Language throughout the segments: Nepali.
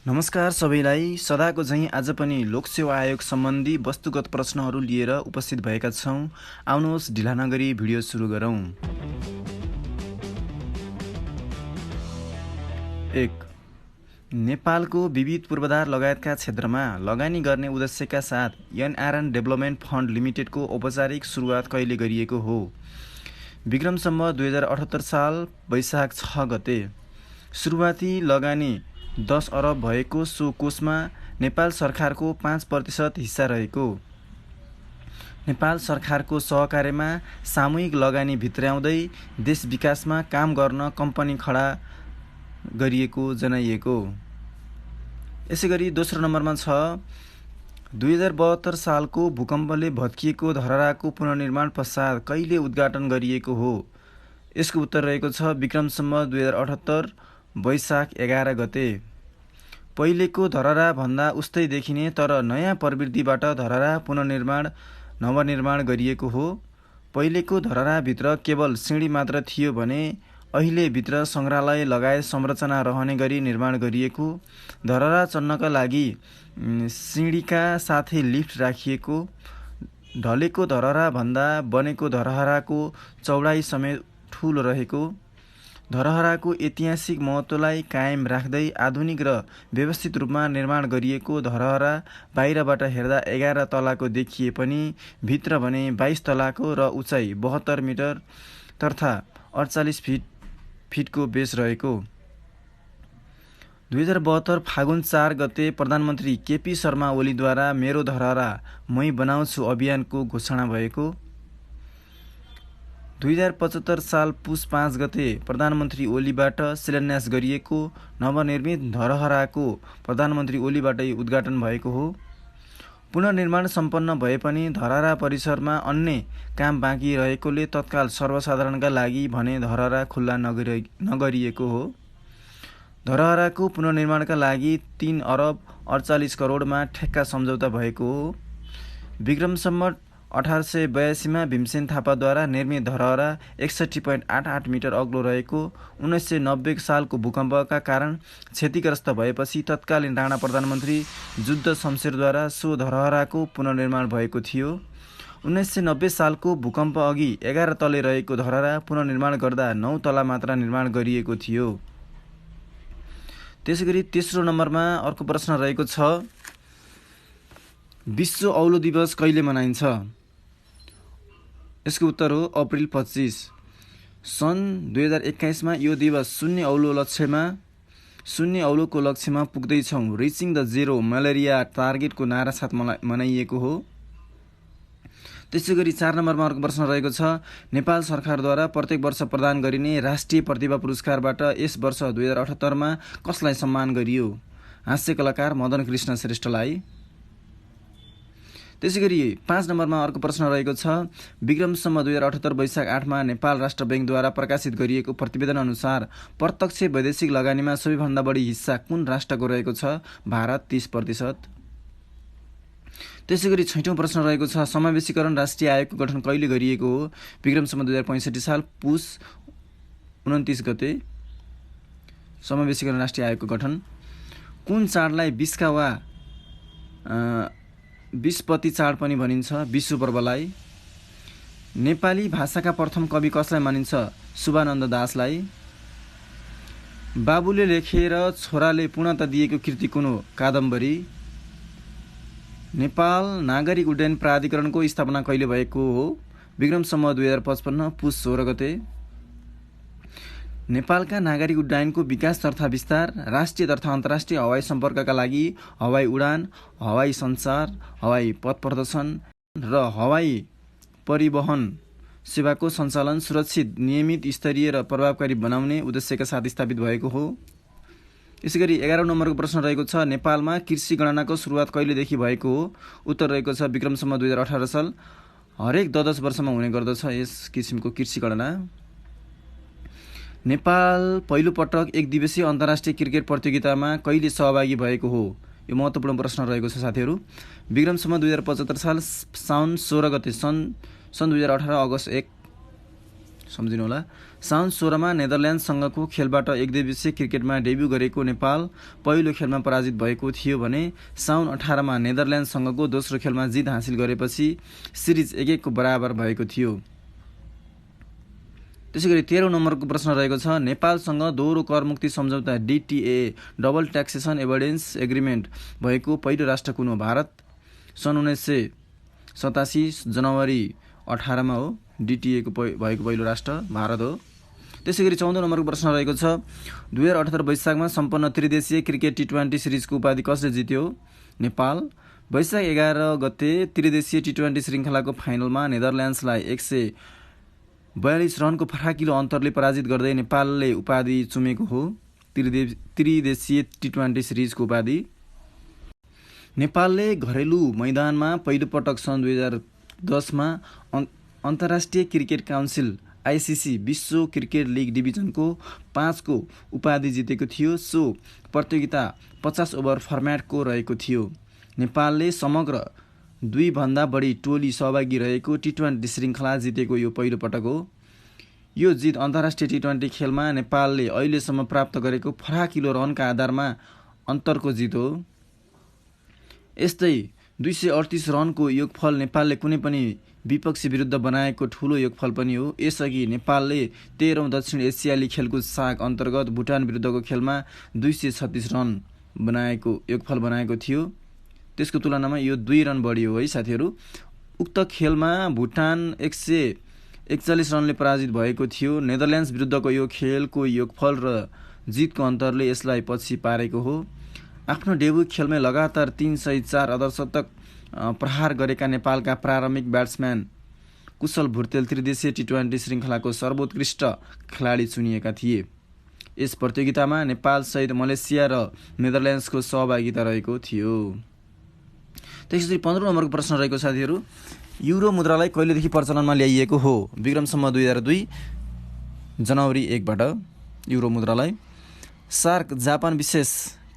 नमस्कार सबैलाई। सदाको झैँ आज पनि लोकसेवा आयोग सम्बन्धी वस्तुगत प्रश्नहरू लिएर उपस्थित भएका छौँ। आउनुहोस् ढिला नगरी भिडियो सुरु गरौँ। 1. नेपालको विविध पूर्वाधार लगायतका क्षेत्रमा लगानी गर्ने उद्देश्यका साथ एनआरएन डेभलपमेन्ट फन्ड लिमिटेडको औपचारिक सुरुवात कहिले गरिएको हो? विक्रम सम्वत 2078 साल वैशाख 6 गते। सुरुवाती लगानी 10 अरब भएको सो कोषमा नेपाल सरकारको 5% हिस्सा रहेको। नेपाल सरकारको सहकार्यमा सामूहिक लगानी भित्र्याउँदै देश विकासमा काम गर्न कम्पनी खडा गरिएको जनाइएको। यसैगरी दोस्रो नम्बरमा छ 2072 सालको भूकम्पले भत्किएको धरहराको पुनर्निर्माण पश्चात कहिले उद्घाटन गरिएको हो? यसको उत्तर रहेको छ विक्रम सम्वत 2078 वैशाख 11 गते। पहिलेको धरहरा भन्दा उस्तै देखिने तर नयाँ प्रवृत्तिबाट धरहरा नवनिर्माण गरिएको हो। पहिलेको धरहराभित्र केवल सिँढी मात्र थियो भने अहिले भित्र सङ्ग्रहालय लगायत संरचना रहने गरी निर्माण गरिएको। धरहरा चढ्नका लागि सिँढीका साथै लिफ्ट राखिएको। ढलेको धरहरा भन्दा बनेको धरहराको चौडाइ समेत ठूलो रहेको। धरहराको ऐतिहासिक महत्त्वलाई कायम राख्दै आधुनिक र व्यवस्थित रूपमा निर्माण गरिएको धरहरा बाहिरबाट हेर्दा 11 तलाको देखिए पनि भित्र भने 22 तलाको र उचाइ 72 मिटर तथा 48 फिटको बेस रहेको। 2072 फागुन 4 गते प्रधानमन्त्री केपी शर्मा ओलीद्वारा मेरो धरहरा मै बनाउँछु अभियानको घोषणा भएको। 2075 साल पुस 5 गते प्रधानमन्त्री ओलीबाट शिलान्यास गरिएको नवनिर्मित धरहराको प्रधानमन्त्री ओलीबाटै उद्घाटन भएको हो। पुनर्निर्माण सम्पन्न भए पनि धरहरा परिसरमा अन्य काम बाँकी रहेकोले तत्काल सर्वसाधारणका लागि भने धरहरा खुल्ला नगरिएको हो। धरहराको पुनर्निर्माणका लागि 3 अरब 48 करोडमा ठेक्का सम्झौता भएको हो। विक्रम सम्वत 1882 मा भीमसेन थापाद्वारा निर्मित धरहरा 61.88 मिटर अग्लो रहेको। 1990 सालको भूकम्पका कारण क्षतिग्रस्त भएपछि तत्कालीन राणा प्रधानमन्त्री जुद्ध शमशेरद्वारा सो धरहराको पुनर्निर्माण भएको थियो। 1990 सालको भूकम्प अघि 11 तले रहेको धरहरा पुनर्निर्माण गर्दा 9 तला मात्र निर्माण गरिएको थियो। त्यसैगरी तेस्रो नम्बरमा अर्को प्रश्न रहेको छ विश्व औलो दिवस कहिले मनाइन्छ? यसको उत्तर हो अप्रिल 25। सन् 2021 मा यो दिवस शून्य औलोको लक्ष्यमा पुग्दैछौँ रिचिङ द जेरो मलेरिया टार्गेटको नारा साथ मनाइएको हो। त्यसैगरी 4 नम्बरमा अर्को प्रश्न रहेको छ नेपाल सरकारद्वारा प्रत्येक वर्ष प्रदान गरिने राष्ट्रिय प्रतिभा पुरस्कारबाट यस वर्ष 2078 मा कसलाई सम्मान गरियो? हास्य कलाकार मदन कृष्ण श्रेष्ठलाई। त्यसैगरी 5 नम्बरमा अर्को प्रश्न रहेको छ विक्रम सम्वत 2078 वैशाख 8 मा नेपाल राष्ट्र बैंकद्वारा प्रकाशित गरिएको प्रतिवेदन अनुसार प्रत्यक्ष वैदेशिक लगानीमा सबैभन्दा बढी हिस्सा कुन राष्ट्रको रहेको छ? भारत 30%। त्यसैगरी 6औं प्रश्न रहेको छ समावेशीकरण राष्ट्रिय आयोगको गठन कहिले गरिएको हो? विक्रम सम्वत 2065 साल पुस 29 गते समावेशीकरण राष्ट्रिय आयोगको गठन। कुन चाडलाई विषका वा विषपति चाड पनि भनिन्छ? विषु पर्वलाई। नेपाली भाषाका प्रथम कवि कसलाई मानिन्छ? शुभानन्द दासलाई। बाबुले लेखेर छोराले पूर्णता दिएको कृति कुन हो? कादम्बरी। नेपाल नागरिक उड्डयन प्राधिकरणको स्थापना कहिले भएको हो? विक्रम सम्वत 2055 पुस 16 गते। नेपालका नागरिक उड्डयनको विकास तथा विस्तार राष्ट्रिय तथा अन्तर्राष्ट्रिय हवाई सम्पर्कका लागि हवाई उडान, हवाई सञ्चार, हवाई पथ प्रदर्शन र हवाई परिवहन सेवाको सञ्चालन सुरक्षित, नियमित, स्तरीय र प्रभावकारी बनाउने उद्देश्यका साथ स्थापित भएको हो। यसैगरी 11औं नम्बरको प्रश्न रहेको छ नेपालमा कृषि गणनाको सुरुवात कहिलेदेखि भएको हो? उत्तर रहेको छ विक्रम सम्वत 2018 साल। हरेक 10 वर्षमा हुने गर्दछ यस किसिमको कृषि गणना। नेपाल पहिलो पटक एक दिवसीय अन्तर्राष्ट्रिय क्रिकेट प्रतियोगितामा कहिले सहभागी भएको हो? यो महत्त्वपूर्ण प्रश्न रहेको छ साथीहरू। विक्रम सम्वत 2075 साल साउन 16 गते। सन् 2018 अगस्त 1 सम्झिनु होला। साउन 16 मा नेदरल्यान्डसँगको खेलबाट एकदिवसीय क्रिकेटमा डेब्यू गरेको नेपाल पहिलो खेलमा पराजित भएको थियो भने साउन 18 मा नेदरल्यान्डसँगको दोस्रो खेलमा जित हासिल गरेपछि सिरिज 1-1 को बराबर भएको थियो। त्यसैगरी 13औं नम्बरको प्रश्न रहेको छ, नेपालसँग दोहोरो करमुक्ति सम्झौता DTA double taxation evidence agreement भएको पहिलो राष्ट्र कुन हो? भारत। सन् 1987 जनवरी 18 मा हो DTA को भएको पहिलो राष्ट्र भारत हो। त्यसैगरी 14औं नम्बरको प्रश्न रहेको छ, 2078 वैशाखमा सम्पन्न त्रिदेशीय क्रिकेट T20 सिरिजको उपाधि कसले जित्यो? नेपाल। वैशाख 11 गते त्रिदेशीय T20 श्रृङ्खलाको फाइनलमा नेदरल्यान्ड्सलाई 142 रनको फराकिलो अन्तरले पराजित गर्दै नेपालले उपाधि चुमेको हो, त्रिदेशीय T20 सिरिजको उपाधि। नेपालले घरेलु मैदानमा पहिलोपटक सन् 2010 मा अन्तर्राष्ट्रिय क्रिकेट काउन्सिल ICC विश्व क्रिकेट लिग डिभिजनको 5 को उपाधि जितेको थियो। सो प्रतियोगिता 50 ओभर फर्म्याटको रहेको थियो। नेपालले समग्र 2 भन्दा बढी टोली सहभागी रहेको T20 श्रृङ्खला जितेको यो पहिलो पटक हो। यो जित अन्तर्राष्ट्रिय T20 खेलमा नेपालले अहिलेसम्म प्राप्त गरेको फराकिलो रनका आधारमा अन्तरको जित हो। यस्तै 238 रनको योगफल नेपालले कुनै पनि विपक्षी विरुद्ध बनाएको ठूलो योगफल पनि हो। यसअघि नेपालले 13औं दक्षिण एसियाली खेलकुद साग अन्तर्गत भुटान विरुद्धको खेलमा 236 रन योगफल बनाएको थियो। त्यसको तुलनामा यो 2 रन बढी हो है साथीहरू। उक्त खेलमा भुटान 141 रनले पराजित भएको थियो। नेदरल्यान्ड्स विरुद्धको यो खेलको योगफल र जितको अन्तरले यसलाई पछि पारेको हो। आफ्नो डेब्यू खेलमै लगातार 304 अर्धशतक प्रहार गरेका नेपालका प्रारम्भिक ब्याट्सम्यान कुशल भुर्तेल त्रिदेशीय T20 श्रृङ्खलाको सर्वोत्कृष्ट खेलाडी चुनिएका थिए। यस प्रतियोगितामा नेपालसहित मलेसिया र नेदरल्यान्ड्सको सहभागिता रहेको थियो। त्यसैगरी 15औं नम्बरको प्रश्न रहेको साथीहरू, युरो मुद्रालाई कहिलेदेखि प्रचलनमा ल्याइएको हो? विक्रमसम्म 2002 जनवरी 1 बाट युरो मुद्रालाई। सार्क जापान विशेष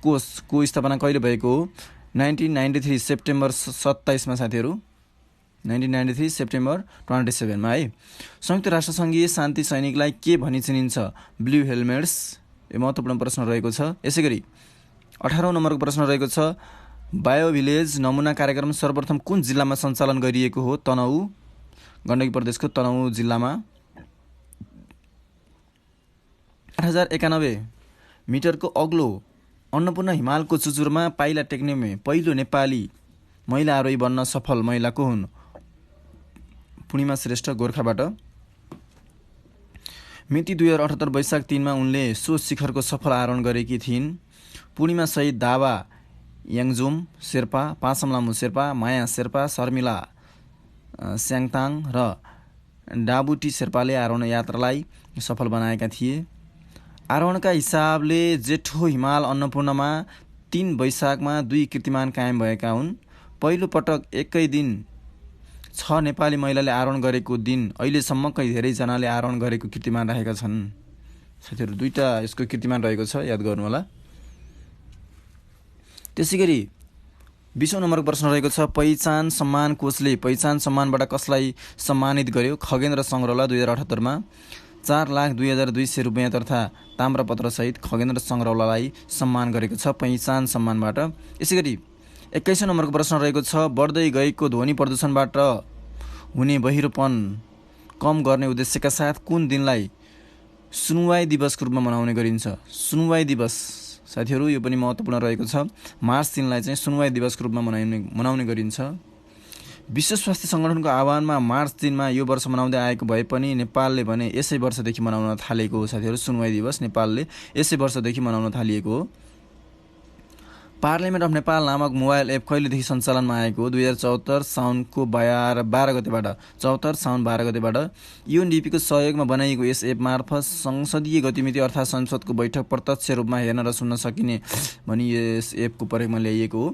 कोषको स्थापना कहिले भएको हो? 1993 सेप्टेम्बर 27 मा साथीहरू, 1993 सेप्टेम्बर 27 मा है। संयुक्त राष्ट्रसङ्घीय शान्ति सैनिकलाई के भनी चिनिन्छ? Blue helmets. यो महत्त्वपूर्ण प्रश्न रहेको छ। यसैगरी 18औं नम्बरको प्रश्न रहेको छ, बायो भिलेज नमुना कार्यक्रम सर्वप्रथम कुन जिल्लामा सञ्चालन गरिएको हो? तनहु, गण्डकी प्रदेशको तनहु जिल्लामा। 8091 मिटरको अग्लो अन्नपूर्ण हिमालको चुचुरमा पाइला टेक्ने पहिलो नेपाली महिला आरोही बन्न सफल महिला को हुन्? पूर्णिमा श्रेष्ठ, गोर्खाबाट। मिति 2078 वैशाख 3 मा उनले सो शिखरको सफल आरोहण गरेकी थिइन्। पूर्णिमा सहित दावा याङजोम शेर्पा, पासम लामु शेर्पा, माया शेर्पा, शर्मिला स्याङताङ र डाबुटी शेर्पाले आरोहण यात्रालाई सफल बनाएका थिए। आरोहणका हिसाबले जेठो हिमाल अन्नपूर्णमा 3 वैशाखमा 2 कीर्तिमान कायम भएका हुन्। पहिलो पटक एकै दिन 6 नेपाली महिलाले आरोहण गरेको दिन अहिलेसम्मकै धेरैजनाले आरोहण गरेको कीर्तिमान राखेका छन्। साथीहरू 2टा यसको कीर्तिमान रहेको छ, याद गर्नुहोला। त्यसैगरी 20औं नम्बरको प्रश्न रहेको छ, पहिचान सम्मान कोषले पहिचान सम्मानबाट कसलाई सम्मानित गर्यो? खगेन्द्र सङ्ग्रौला 2078 मा 4,02,200 रुपियाँ तथा ताम्रपत्र सहित खगेन्द्र सङ्ग्रौलालाई सम्मान गरेको छ पहिचान सम्मानबाट। यसैगरी 21औं नम्बरको प्रश्न रहेको छ, बढ्दै गएको ध्वनि प्रदूषणबाट हुने बहिरोपन कम गर्ने उद्देश्यका साथ कुन दिनलाई सुनवाई दिवसको रूपमा मनाउने गरिन्छ? सुनवाई दिवस साथीहरू यो पनि महत्त्वपूर्ण रहेको छ। मार्च 3 लाई चाहिँ सुनवाई दिवसको रूपमा मनाउने गरिन्छ। विश्व स्वास्थ्य सङ्गठनको आह्वानमा मार्च 3 मा यो वर्ष मनाउँदै आएको भए पनि नेपालले भने यसै वर्षदेखि मनाउन थालेको हो साथीहरू। सुनवाई दिवस नेपालले यसै वर्षदेखि मनाउन थालिएको हो। पार्लियामेन्ट अफ नेपाल नामक मोबाइल एप कहिलेदेखि सञ्चालनमा आएको हो? 2074 साउनको 12 गतेबाट 74 साउन 12 गतेबाट UNDP को सहयोगमा बनाइएको यस एप मार्फत संसदीय गतिविधि अर्थात् संसदको बैठक प्रत्यक्ष रूपमा हेर्न र सुन्न सकिने भनी यस एपको प्रयोगमा ल्याइएको हो।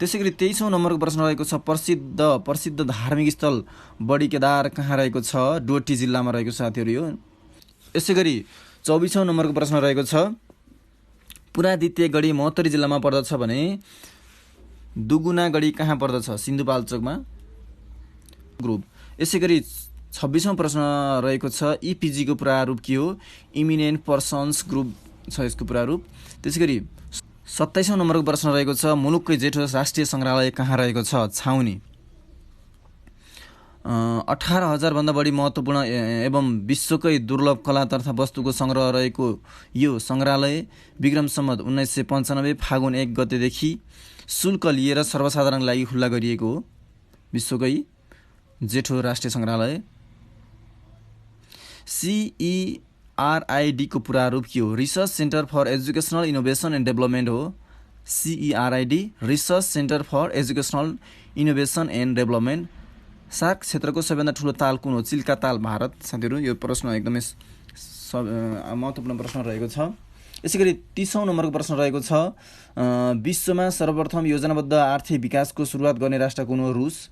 त्यसैगरी 23औं नम्बरको प्रश्न रहेको छ, प्रसिद्ध धार्मिक स्थल बडी केदार कहाँ रहेको छ? डोटी जिल्लामा रहेको साथीहरू यो। यसैगरी 24औं नम्बरको प्रश्न रहेको छ, पुरादित्य गढी महोत्तरी जिल्लामा पर्दछ भने दुगुना गढी कहाँ पर्दछ? सिन्धुपाल्चोकमा ग्रुप। यसैगरी 26औं प्रश्न रहेको छ इपिजीको प्रारूप के हो? इमिनेन्ट पर्सन्स ग्रुप छ यसको प्रारूप। त्यसैगरी 27औं नम्बरको प्रश्न रहेको छ मुलुककै जेठो राष्ट्रिय सङ्ग्रहालय कहाँ रहेको छ? छाउनी। 18,000 भन्दा बढी महत्त्वपूर्ण एवं विश्वकै दुर्लभ कला तथा वस्तुको सङ्ग्रह रहेको यो सङ्ग्रहालय विक्रम सम्वत 1995 फागुन 1 गतेदेखि शुल्क लिएर सर्वसाधारणका लागि खुल्ला गरिएको हो। विश्वकै जेठो राष्ट्रिय सङ्ग्रहालय। CERID को प्रारूप के हो? Research centre for educational innovation and development हो। CERID research centre for educational innovation and development. SAARC क्षेत्रको सबैभन्दा ठुलो ताल कुन हो? चिल्का ताल भारत। साथीहरू यो प्रश्न एकदमै महत्त्वपूर्ण प्रश्न रहेको छ। यसैगरी 30औं नम्बरको प्रश्न रहेको छ विश्वमा सर्वप्रथम योजनाबद्ध आर्थिक विकासको सुरुवात गर्ने राष्ट्र कुन हो? रुस।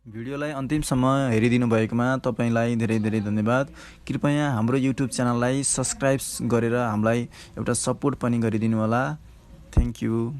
भिडियोलाई अन्तिमसम्म हेरिदिनु भएकोमा तपाईँलाई धेरै धेरै धन्यवाद। कृपया हाम्रो युट्युब च्यानललाई सब्सक्राइब गरेर हामीलाई एउटा सपोर्ट पनि गरिदिनु होला। Thank you.